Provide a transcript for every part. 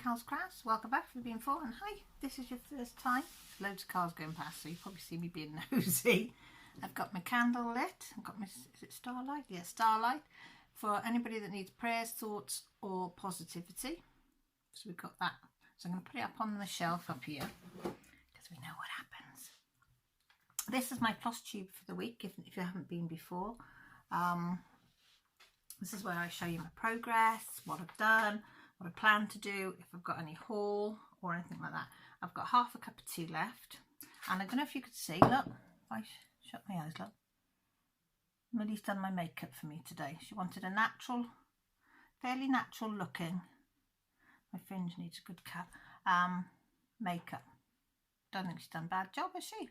House Crafts. Welcome back if you've been before, and hi, this is your first time. Loads of cars going past, so you probably see me being nosy. I've got my candle lit. I've got my, is it starlight? Yeah, starlight. For anybody that needs prayers, thoughts or positivity. So we've got that. So I'm going to put it up on the shelf up here, because we know what happens. This is my Flosstube for the week, if you haven't been before. This is where I show you my progress, what I've done, what I plan to do, if I've got any haul or anything like that. I've got half a cup of tea left, and I don't know if you could see, look, if I shut my eyes, look. Millie's done my makeup for me today. She wanted a natural, fairly natural looking, my fringe needs a good cut, makeup. Don't think she's done a bad job, has she?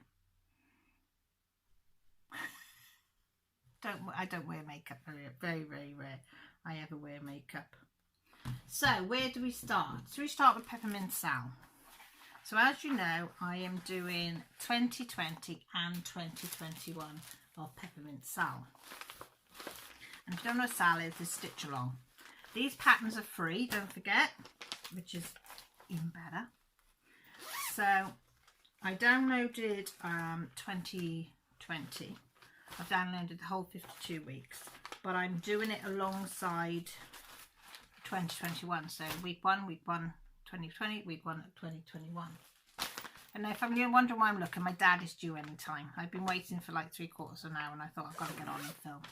I don't wear makeup, very rare I ever wear makeup. So where do we start? So we start with Peppermint Sal. So as you know, I am doing 2020 and 2021 of Peppermint Sal. And if you don't know what Sal is, it's stitch along. These patterns are free, don't forget, which is even better. So I downloaded 2020. I've downloaded the whole 52 weeks, but I'm doing it alongside 2021. So week 1, 2020, week 1 of 2021. And now if I'm wondering why I'm looking, my dad is due any time. I've been waiting for like 3/4 of an hour, and I thought I've got to get on and film.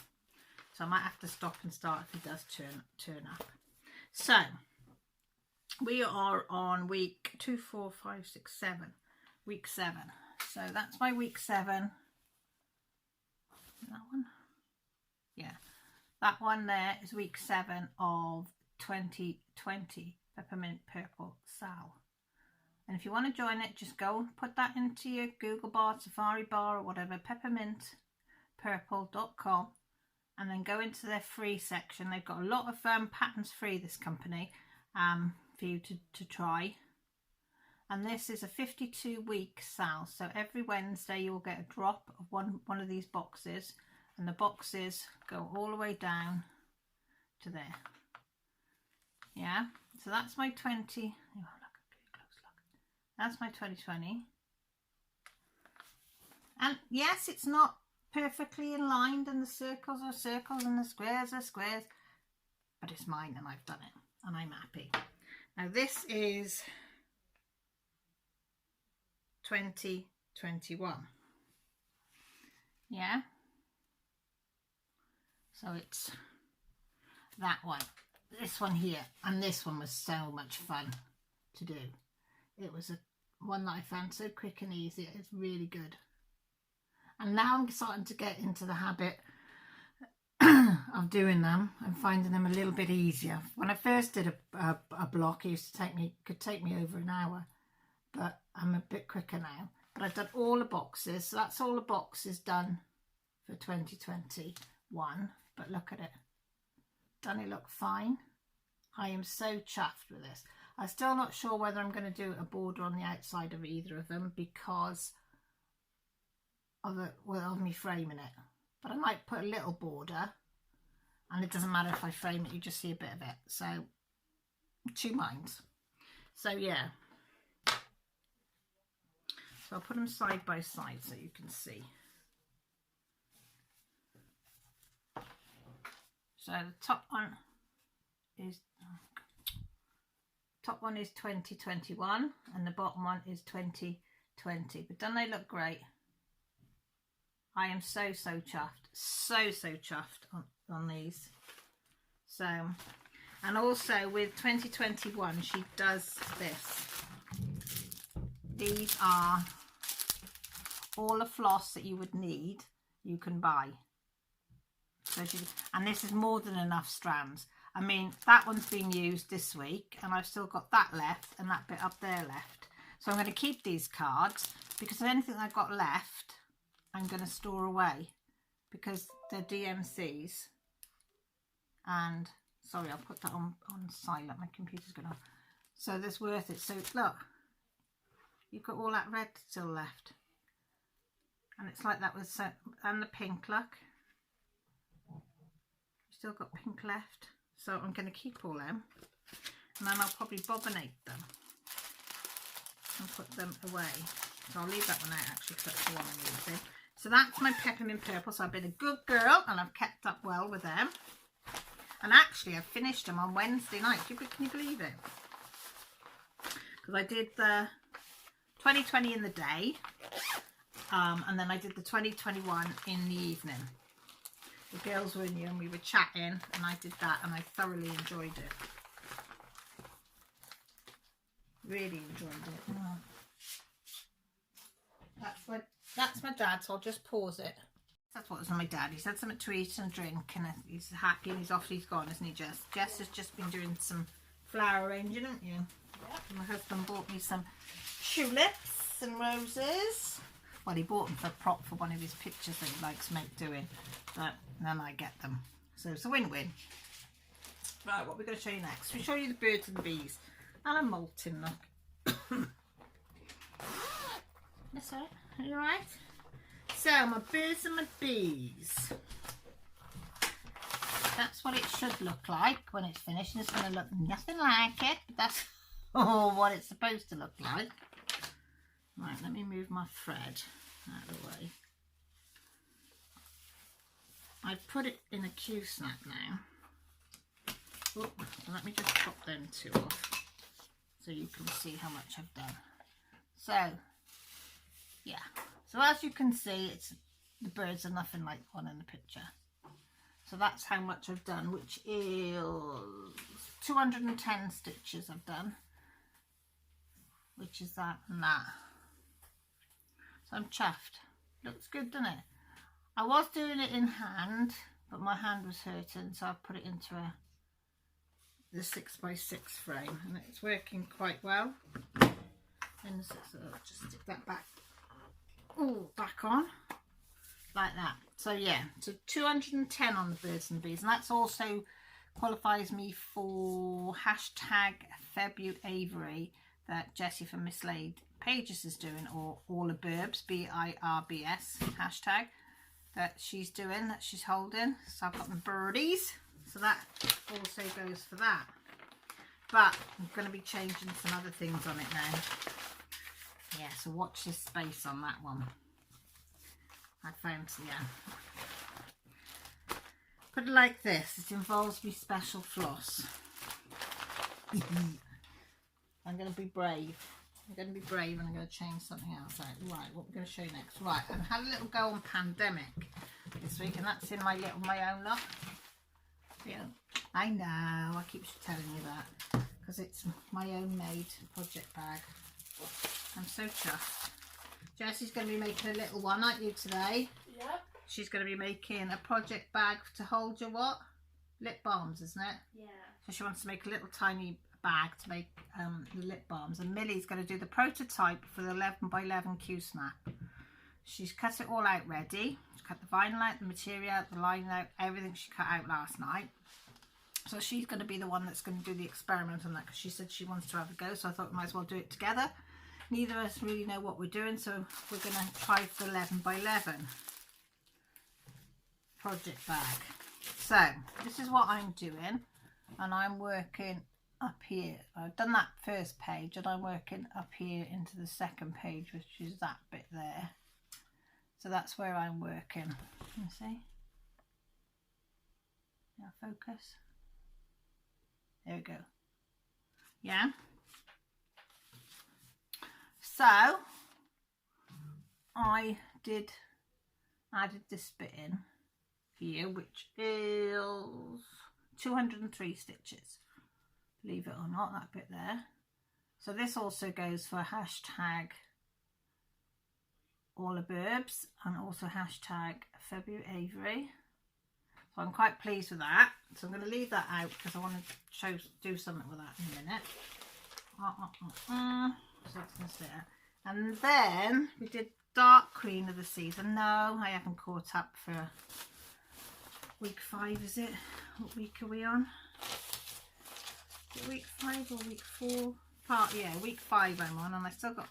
So I might have to stop and start if he does turn up. So we are on week 2, 4, 5, 6, 7. Week 7. So that's my week 7. That one, yeah, that one there is week 7 of 2020 Peppermint Purple Sal. And if you want to join it, just go and put that into your Google bar, Safari bar or whatever, peppermintpurple.com, and then go into their free section. They've got a lot of patterns free, this company, for you to try. And this is a 52-week sal, so every Wednesday you'll get a drop of one of these boxes, and the boxes go all the way down to there. Yeah, so that's my 20. Oh, look, close look. That's my 2020. And yes, it's not perfectly aligned, and the circles are circles and the squares are squares, but it's mine and I've done it, and I'm happy. Now this is 2021. Yeah, so it's that one, this one here, and this one was so much fun to do. It was one that I found so quick and easy. It's really good, and now I'm starting to get into the habit of doing them and finding them a little bit easier. When I first did a block, it used to could take me over an hour, but I'm a bit quicker now. But I've done all the boxes, so that's all the boxes done for 2021. But look at it, doesn't it look fine? I am so chuffed with this. I'm still not sure whether I'm going to do a border on the outside of either of them because of me framing it. But I might put a little border, and it doesn't matter if I frame it, you just see a bit of it. So 2 minds. So yeah. So I'll put them side by side so you can see. So the top one is 2021 and the bottom one is 2020. But don't they look great? I am so chuffed. So chuffed on these. So, and also with 2021 she does this. These are all the floss that you would need, you can buy. So and this is more than enough strands. I mean, that one's been used this week, and I've still got that left and that bit up there left. So I'm going to keep these cards, because anything I've got left, I'm going to store away, because they're DMCs. And, sorry, I'll put that on silent. My computer's going off. So that's worth it. So look. You've got all that red still left, and it's like that with and the pink, look, you've still got pink left. So I'm going to keep all them, and then I'll probably bobbinate them and put them away. So I'll leave that one out actually, because that's the one I'm using. So that's my peppermint purple. So I've been a good girl and I've kept up well with them. And actually I finished them on Wednesday night. Can you believe it? Because I did the 2020 in the day, and then I did the 2021 in the evening. The girls were in here and we were chatting, and I did that and I thoroughly enjoyed it. Really enjoyed it. That's my dad, so I'll just pause it. That's what was on my dad. He said something to eat and drink, and he's happy and he's off. He's gone, isn't he, Jess? Jess has just been doing some flower arranging, haven't you? Yep. My husband bought me some tulips and roses. Well, he bought them for a prop for one of his pictures that he likes doing, but then I get them. So it's a win-win. Right, what we're going to show you next. We'll show you the birds and the bees. And a molting, look. That's all right. Are you alright? So, my birds and my bees. That's what it should look like when it's finished. And it's going to look nothing like it, but that's what it's supposed to look like. Right, let me move my thread out of the way. I've put it in a Q-snap now. Oh, let me just pop them two off so you can see how much I've done. So, yeah. So as you can see, the birds are nothing like the one in the picture. So that's how much I've done, which is 210 stitches I've done. Which is that and that. So I'm chuffed. Looks good, doesn't it? I was doing it in hand, but my hand was hurting, so I've put it into the 6x6 frame, and it's working quite well. And so I'll just stick that back on like that. So yeah, so 210 on the birds and bees, and that's also qualifies me for hashtag #FebuAvery that Jessie from Mislaid Pages is doing, or all the burbs, BIRBS hashtag that she's doing, that she's holding. So I've got my birdies, so that also goes for that. But I'm going to be changing some other things on it now. Yeah, so watch this space on that one. I found, yeah. Put it like this. It involves me special floss. I'm going to be brave. I'm going to be brave, and I'm going to change something else out. Right, what we're going to show you next. Right, I've had a little go on Pandemic this week, and that's in my own lot. Yeah, I know. I keep telling you that because it's my own made project bag. I'm so chuffed. Jessie's going to be making a little one, aren't you, today? Yep. She's going to be making a project bag to hold your what? Lip balms, isn't it? Yeah. So she wants to make a little tiny bag to make the lip balms, and Millie's going to do the prototype for the 11x11 Q-snap. She's cut it all out ready. She cut the vinyl out, the material out, the line out, everything she cut out last night. So she's going to be the one that's going to do the experiment on that, because she said she wants to have a go, so I thought we might as well do it together. Neither of us really know what we're doing, so we're going to try the 11x11 project bag. So this is what I'm doing, and I'm working up here. I've done that first page, and I'm working up here into the second page, which is that bit there. So that's where I'm working. You see? Now focus. There we go. Yeah. So I added this bit in here, which is 203 stitches. Believe it or not, that bit there. So this also goes for hashtag all the burbs, and also hashtag #FebuAvery. So I'm quite pleased with that. So I'm going to leave that out because I want to do something with that in a minute. So that's going to stay there. And then we did Dark Queen of the Season. No, I haven't caught up for week 5, is it? What week are we on? Is it week 5 or week 4? Yeah, week 5 I'm on, and I still got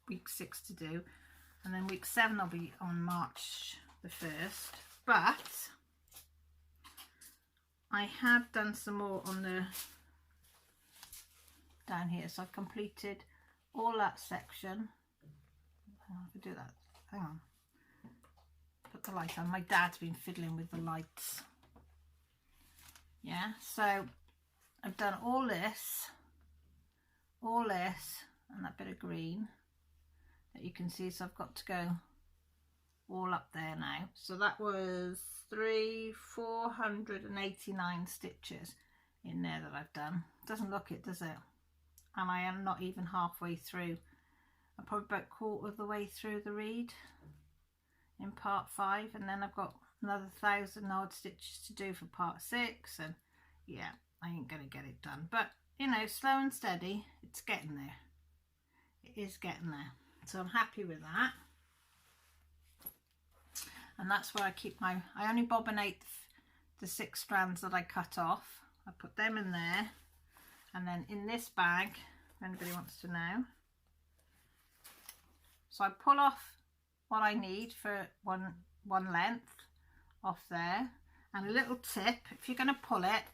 week 6 to do. And then week 7 I'll be on March the 1st. But I have done some more on the down here. So I've completed all that section. Hang on, I can do that. Hang on. Put the light on. My dad's been fiddling with the lights. Yeah, so I've done all this, and that bit of green that you can see. So I've got to go all up there now. So that was 489 stitches in there that I've done. Doesn't look it, does it? And I am not even halfway through. I'm probably about a quarter of the way through the reed in part 5, and then I've got another 1,000 odd stitches to do for part 6, and yeah, I ain't gonna get it done, but you know, slow and steady, it's getting there. It is getting there, so I'm happy with that. And that's where I keep my, I only bobbinate the 6 strands that I cut off. I put them in there, and then in this bag, if anybody wants to know, so I pull off what I need for one length off there. And a little tip, if you're going to pull it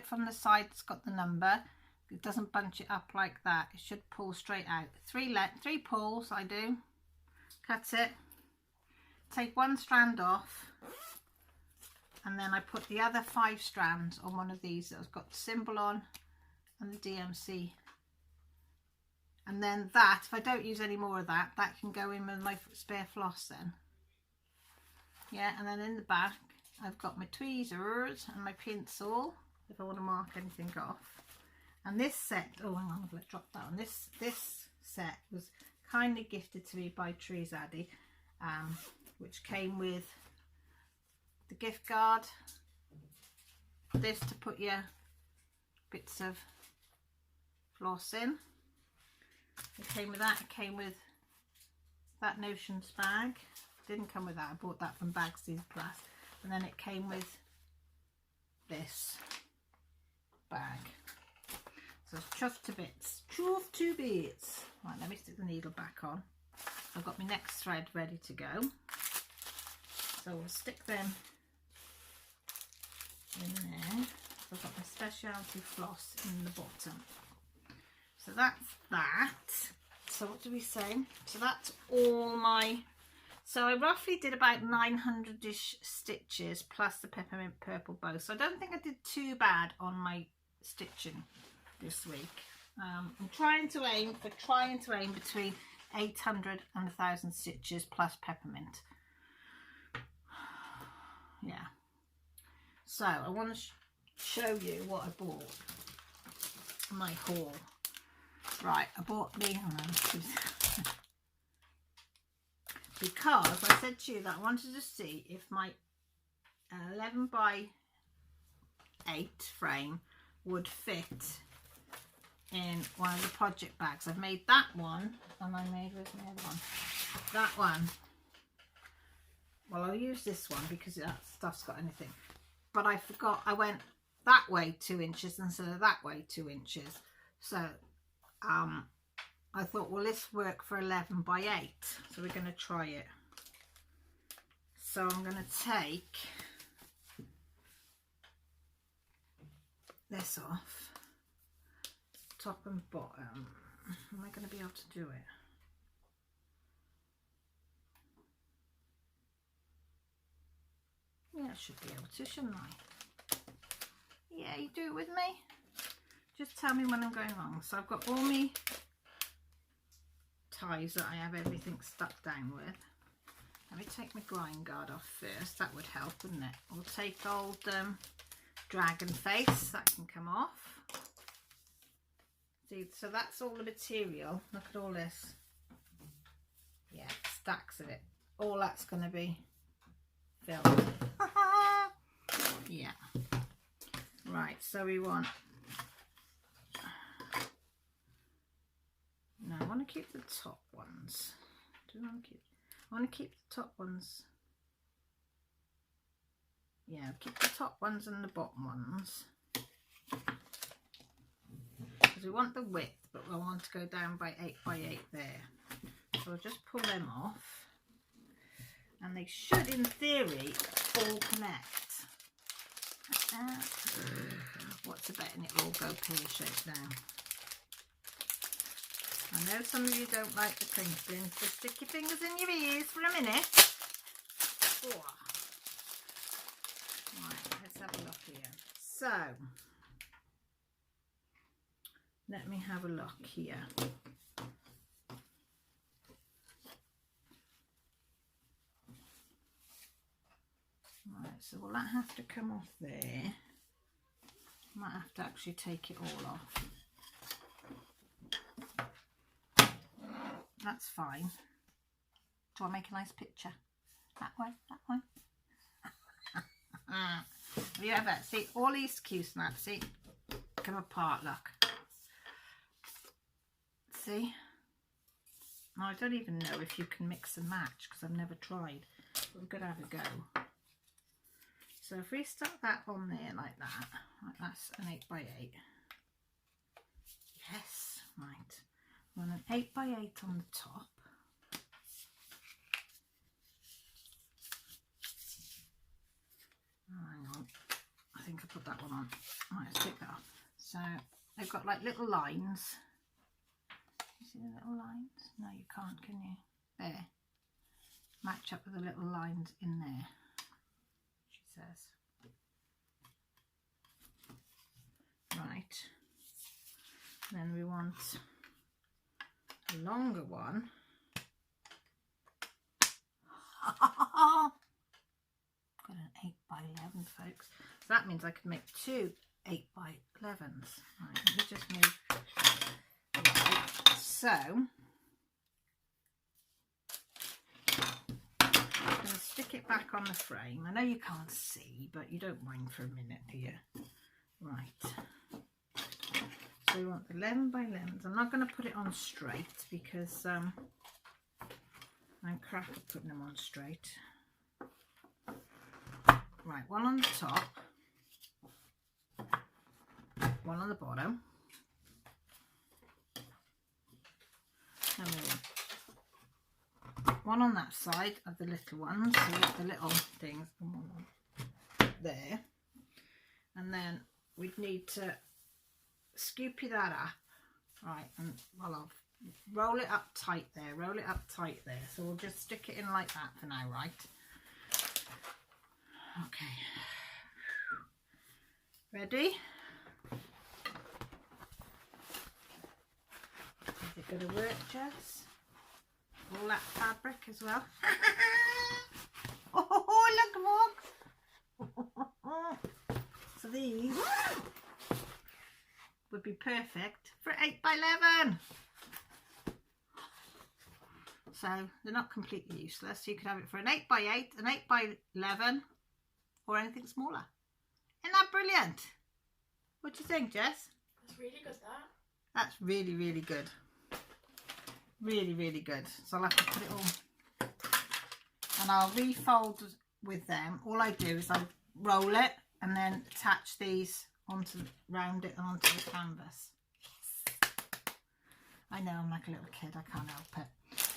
from the side that's got the number. It doesn't bunch it up like that. It should pull straight out. 3 pulls I do. Cut it. Take 1 strand off. And then I put the other 5 strands on one of these that's got the symbol on and the DMC. And then that, if I don't use any more of that, that can go in with my spare floss then. Yeah, and then in the back, I've got my tweezers and my pencil if I want to mark anything off. And this set, oh hang on, let's drop that one. This set was kindly gifted to me by Trees Addy, which came with the gift card, this to put your bits of floss in. It came with that. It came with that Notions bag. Didn't come with that. I bought that from Bagsy's Plus. And then it came with this bag. So it's chuffed to bits. Chuffed to bits. Right, let me stick the needle back on. I've got my next thread ready to go. So we'll stick them in there. So I've got my specialty floss in the bottom. So that's that. So what do we say? So that's all my... So I roughly did about 900-ish stitches plus the peppermint purple bow. So I don't think I did too bad on my stitching this week. I'm trying to aim between 800 and 1,000 stitches plus peppermint. Yeah. So I want to show you what I bought. My haul. Right, I bought me... because I said to you that I wanted to see if my 11 by 8 frame would fit in one of the project bags. I've made that one, and I made, where's my other one? That one. Well, I'll use this one because that stuff's got anything. But I forgot, I went that way 2 inches instead of that way 2 inches. So, I thought, well, this work for 11 by 8. So we're going to try it. So I'm going to take this off, top and bottom. Am I going to be able to do it? Yeah, I should be able to, shouldn't I? Yeah, you do it with me. Just tell me when I'm going wrong. So I've got all my ties that I have everything stuck down with. Let me take my grind guard off first. That would help, wouldn't it? We'll take old dragon face. That can come off. See, so that's all the material. Look at all this. Yeah, stacks of it. All that's going to be filled. Yeah. Right, so we want... No, I want to keep the top ones. I want to keep the top ones. Yeah, keep the top ones and the bottom ones. Because we want the width, but we want to go down by 8 by 8 there. So I'll just pull them off. And they should, in theory, all connect. What's the betting it will all go pear-shaped now? I know some of you don't like the crinkling, so stick your fingers in your ears for a minute. Oh. Right, let's have a look here. So, let me have a look here. Right, so will that have to come off there? Might have to actually take it all off. That's fine. Do I make a nice picture? That way, that way. Have you ever, see, all these Q snaps, see, come apart, look. See? Now, I don't even know if you can mix and match because I've never tried, but we're going to have a go. So if we stuck that on there like that's an 8x8. Yes, right. We want an 8x8 on the top. Oh, hang on, I think I put that one on. Right, let's take that off. So they've got like little lines. You see the little lines? No, you can't, can you? There. Match up with the little lines in there, she says. Right. Then we want a longer one. Got an 8x11, folks. So that means I could make two 8x11s. Right, let me just move. Right. So I'm going to stick it back on the frame. I know you can't see, but you don't mind for a minute, do you? Right. So we want 11x11s. I'm not going to put it on straight because I'm crap at putting them on straight. Right, one on the top, one on the bottom, and one on that side of the little ones, so you get the little things, and one on there, and then we'd need to scoopy that up, right, and well, I'll roll it up tight there, so we'll just stick it in like that for now, right? Okay, ready? Is it going to work, Jess? All that fabric as well. Oh, look, Mog! So these would be perfect for 8x11. So they're not completely useless. You could have it for an 8x8, an 8x11, or anything smaller. Isn't that brilliant? What do you think, Jess? That's really good, that. That's really, really good. Really, really good. So I'll have to put it all, and I'll refold with them. All I do is I roll it and then attach these onto, round it and onto the canvas. I know, I'm like a little kid, I can't help it.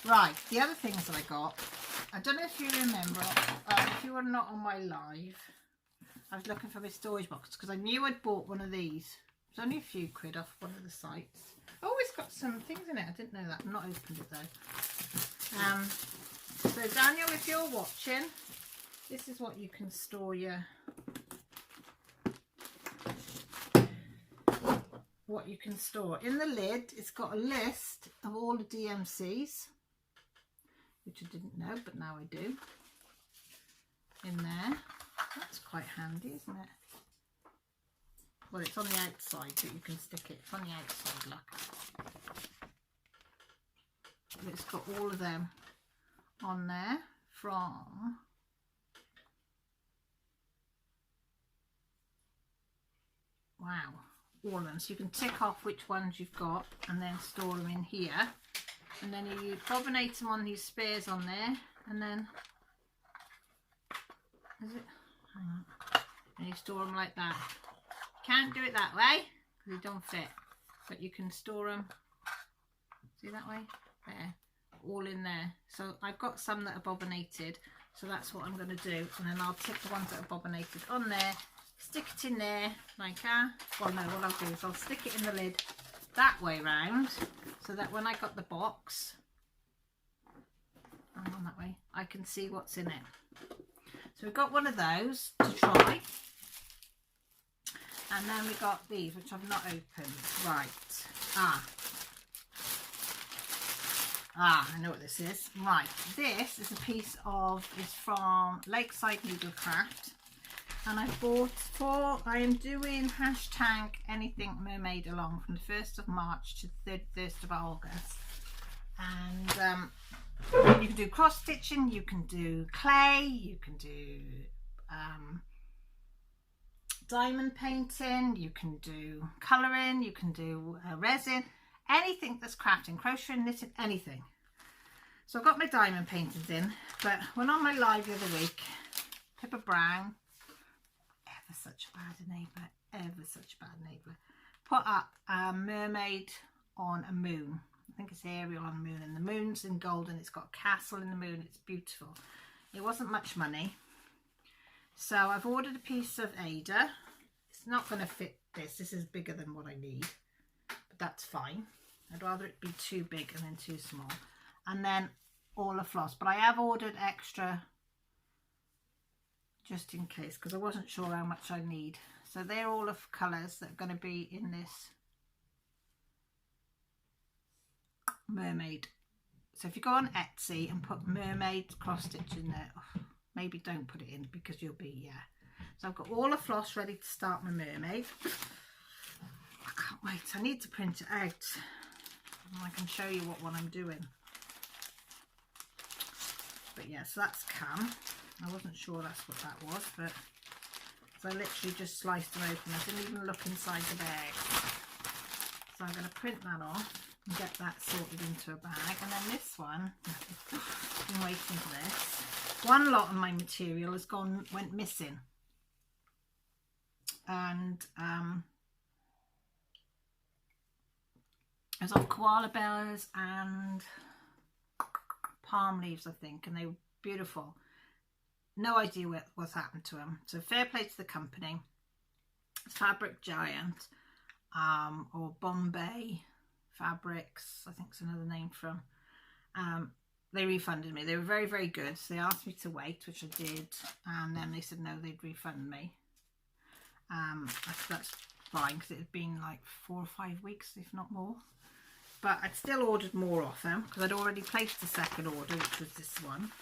Right, the other things that I got, I don't know if you remember, if you were not on my live, I was looking for my storage box because I knew I'd bought one of these. It was only a few quid off one of the sites. Oh, it's got some things in it. I didn't know that. I've not opened it though. So Daniel, if you're watching, this is what you can store your, what you can store. In the lid, it's got a list of all the DMCs, which I didn't know, but now I do. In there. That's quite handy, isn't it? Well, it's on the outside, but you can stick it. It's on the outside, look. But it's got all of them on there from all of them. So you can tick off which ones you've got and then store them in here. And then you bobbinate them on these spares on there, and then is it? Hang on. And you store them like that. Can't do it that way because they don't fit, but you can store them, see that way, there, all in there. So I've got some that are bobbinated, so that's what I'm going to do, and then I'll tick the ones that are bobbinated on there, stick it in there like that. Well, no, what I'll do is I'll stick it in the lid that way round, so that when I got the box, hang on that way, I can see what's in it. So we've got one of those to try. And then we got these, which I've not opened. Right. I know what this is. Right. This is a piece of, it's from Lakeside Needlecraft. And I bought I am doing hashtag anything mermaid along from the 1st of March to the 31st of August. And you can do cross stitching, you can do clay, you can do diamond painting, you can do colouring, you can do resin, anything that's crafting, crocheting, knitting, anything. So I've got my diamond paintings in, but when on my live the other week, Pippa Brown, ever such a bad enabler, put up a mermaid on a moon. I think it's Ariel on the moon, and the moon's in gold and it's got a castle in the moon. It's beautiful. It wasn't much money. So I've ordered a piece of Ada. It's not going to fit this. This is bigger than what I need, but that's fine. I'd rather it be too big and then too small. And then all the floss. But I have ordered extra just in case, because I wasn't sure how much I need. So they're all of colours that are going to be in this mermaid. So if you go on Etsy and put mermaid cross stitch in there, maybe don't put it in because you'll be, So I've got all the floss ready to start my mermaid. I can't wait. I need to print it out and I can show you what one I'm doing. But yeah, so that's come. I wasn't sure that's what that was, but so I literally just sliced them open. I didn't even look inside the bag. So I'm going to print that off and get that sorted into a bag. And then this one, I've been waiting for this. One lot of my material has went missing, and it was of koala bears and palm leaves, I think, and they were beautiful. No idea what's happened to them. So fair play to the company. Fabric Giant, or Bombay Fabrics, I think it's another name from. They refunded me. They were very, very good. So they asked me to wait, which I did. And then they said no, they'd refund me. That's fine, because it had been like 4 or 5 weeks, if not more. But I'd still ordered more off them, because I'd already placed the second order, which was this one.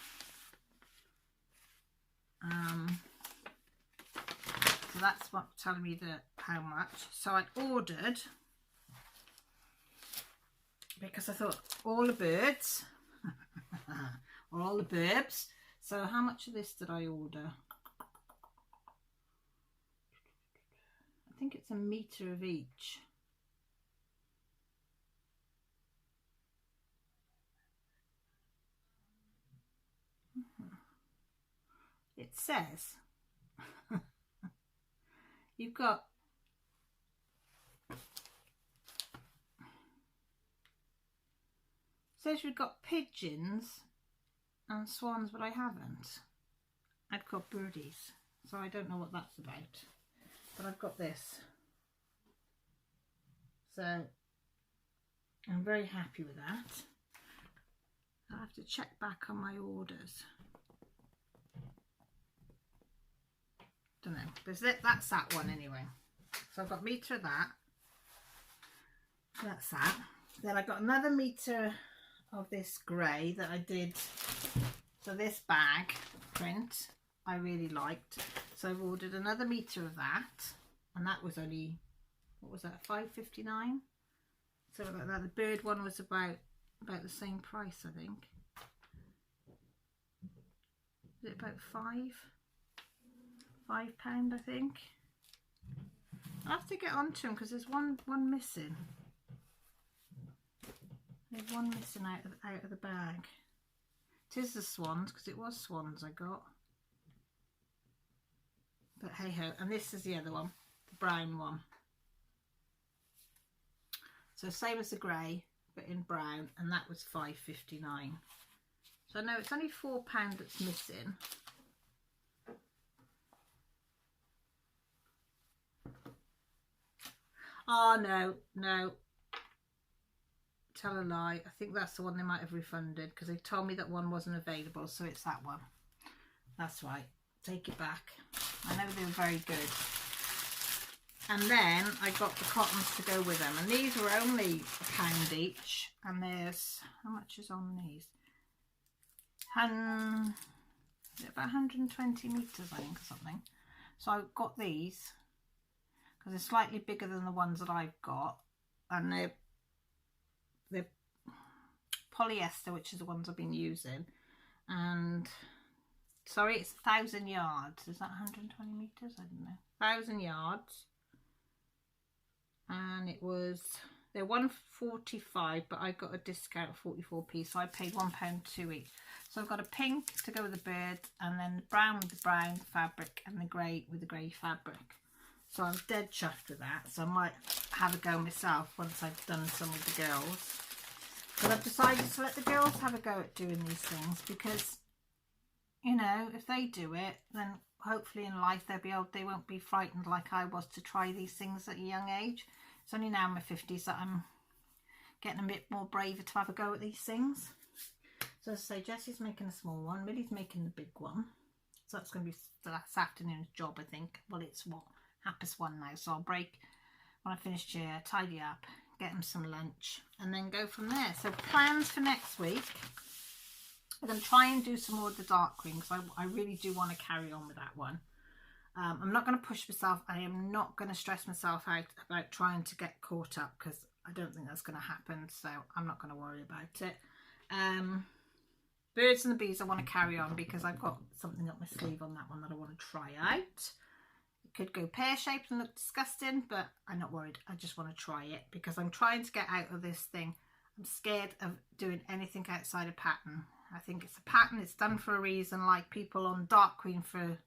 So that's what telling me how much. So I ordered, because I thought all the birds... or all the burbs. So how much of this did I order? I think it's 1 meter of each. It says you've got says you've got pigeons and swans, but I haven't. I've got birdies, so I don't know what that's about. But I've got this. So I'm very happy with that. I'll have to check back on my orders. Don't know. But that's that one anyway. So I've got a meter of that. That's that. Then I got another meter of this grey that I did. So this bag print I really liked. So I've ordered another meter of that, and that was only, what was that, $5.59? So like that. The bird one was about the same price, I think. Is it about £5, I think? I'll have to get onto them because there's one missing. There's one missing out of the bag. It is the swans, because it was swans I got. But hey ho, and this is the other one, the brown one. So same as the grey, but in brown, and that was $5.59. So I know it's only £4 that's missing. Oh no, tell a lie. I think that's the one they might have refunded because they told me that one wasn't available, so it's that one. That's right. Take it back. I know they were very good. And then I got the cottons to go with them, and these were only £1 each. And there's, how much is on these? About 120 meters, I think, or something. So I got these because they're slightly bigger than the ones that I've got, and they're polyester, which is the ones I've been using. And sorry, it's 1,000 yards. Is that 120 meters? I don't know. 1,000 yards. And it was, they're £1.45, but I got a discount of 44p, so I paid £1.2 each. So I've got a pink to go with the bird, and then the brown with the brown fabric, and the grey with the grey fabric. So I'm dead chuffed with that. So I might have a go myself once I've done some with the girls. But I've decided to let the girls have a go at doing these things because, you know, if they do it, then hopefully in life they won't be frightened like I was to try these things at a young age. It's only now in my 50s that I'm getting a bit more braver to have a go at these things. So as I say, Jessie's making a small one, Millie's making the big one. So that's going to be this afternoon's job, I think. Well, it's what, 1:30 now, so I'll break when I finish here, tidy up, get them some lunch, and then go from there. So plans for next week. I'm going to try and do some more of the dark green because I really do want to carry on with that one. I'm not going to push myself. I am not going to stress myself out about trying to get caught up because I don't think that's going to happen. So I'm not going to worry about it. Birds and the bees I want to carry on because I've got something up my sleeve on that one that I want to try out. It could go pear-shaped and look disgusting, but I'm not worried. I just want to try it because I'm trying to get out of this thing. I'm scared of doing anything outside a pattern. I think it's a pattern, it's done for a reason, like people on Dark Queen for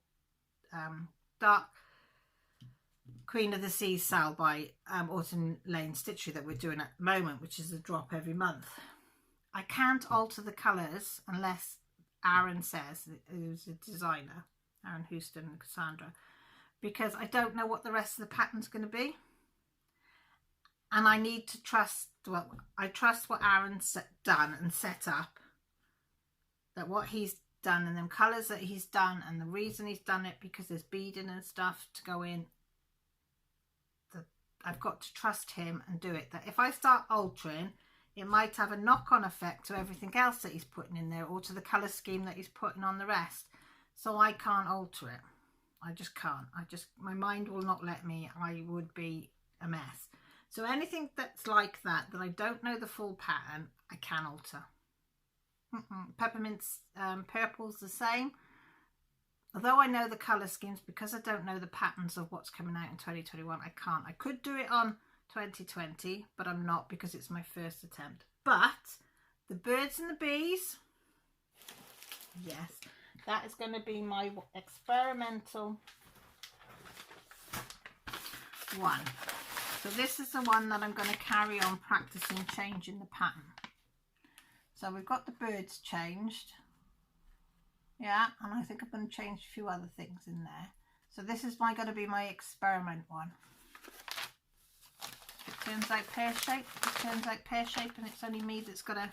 Dark Queen of the Seas sale by Autumn Lane Stitchery that we're doing at the moment, which is a drop every month. I can't alter the colours unless Aaron says, who's a designer, Aaron Houston and Cassandra, because I don't know what the rest of the pattern's going to be. And I need to trust, well, I trust what Aaron's done and set up, that what he's done and them colours that he's done and the reason he's done it because there's beading and stuff to go in, I've got to trust him and do it. That if I start altering, it might have a knock-on effect to everything else that he's putting in there or to the colour scheme that he's putting on the rest. So I can't alter it. I just can't. My mind will not let me. I would be a mess. So anything that's like that I don't know the full pattern, I can alter. Peppermint's purple's the same. Although I know the colour schemes, because I don't know the patterns of what's coming out in 2021, I can't. I could do it on 2020, but I'm not because it's my first attempt. But the birds and the bees, yes, that is going to be my experimental one. So this is the one that I'm going to carry on practicing changing the pattern. So we've got the birds changed. Yeah, and I think I'm going to change a few other things in there. So this is going to be my experiment one. If it turns out pear-shaped, it turns out pear-shaped, and it's only me that's got to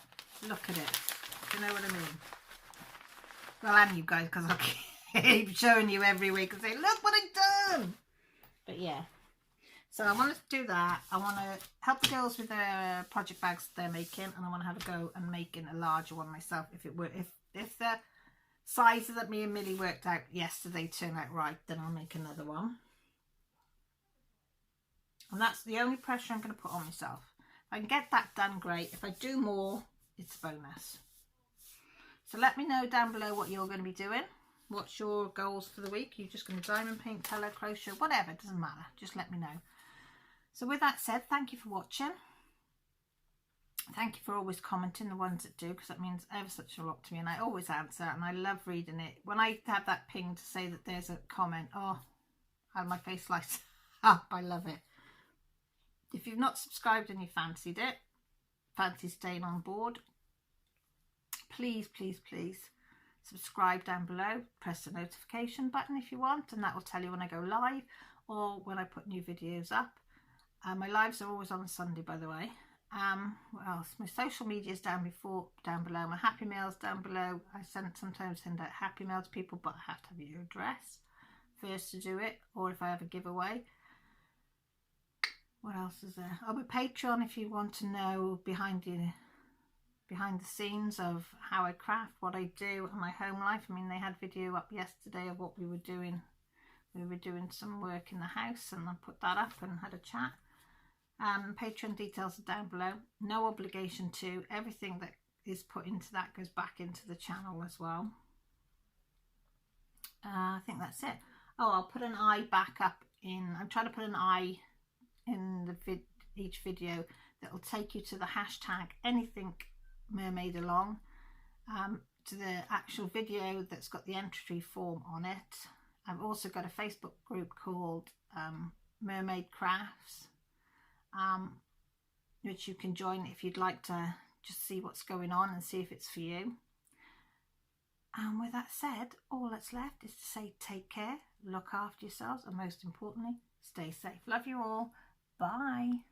look at it. Do you know what I mean? Well, and you guys, because I keep showing you every week and say, look what I've done! But yeah. So I want to do that. I want to help the girls with their project bags they're making, and I want to have a go and making a larger one myself. If the sizes that me and Millie worked out yesterday turn out right, then I'll make another one. And that's the only pressure I'm going to put on myself. If I can get that done, great. If I do more, it's a bonus. So let me know down below what you're going to be doing. What's your goals for the week? You're just going to diamond paint, colour, crochet, whatever. It doesn't matter. Just let me know. So with that said, thank you for watching. Thank you for always commenting, the ones that do, because that means ever such a lot to me, and I always answer, and I love reading it. When I have that ping to say that there's a comment, oh, how my face lights up, I love it. If you've not subscribed and you fancied it, fancy staying on board, please, please, please subscribe down below. Press the notification button if you want, and that will tell you when I go live or when I put new videos up. My lives are always on a Sunday, by the way. What else? My social media is down below. My Happy Mail's down below. I sometimes send out Happy Mail to people, but I have to have your address first to do it, or if I have a giveaway. What else is there? Oh, my Patreon, if you want to know behind the scenes of how I craft, what I do, and my home life. I mean, they had video up yesterday of what we were doing. We were doing some work in the house, and I put that up and had a chat. Patreon details are down below. No obligation to. Everything that is put into that goes back into the channel as well. I think that's it. Oh, I'll put an eye back up in. I'm trying to put an eye in each video that will take you to the hashtag anything mermaid along, to the actual video that's got the entry form on it. I've also got a Facebook group called Mermaid Crafts, which you can join if you'd like to just see what's going on and see if it's for you. And with that said, all that's left is to say take care, look after yourselves, and most importantly, stay safe. Love you all. Bye.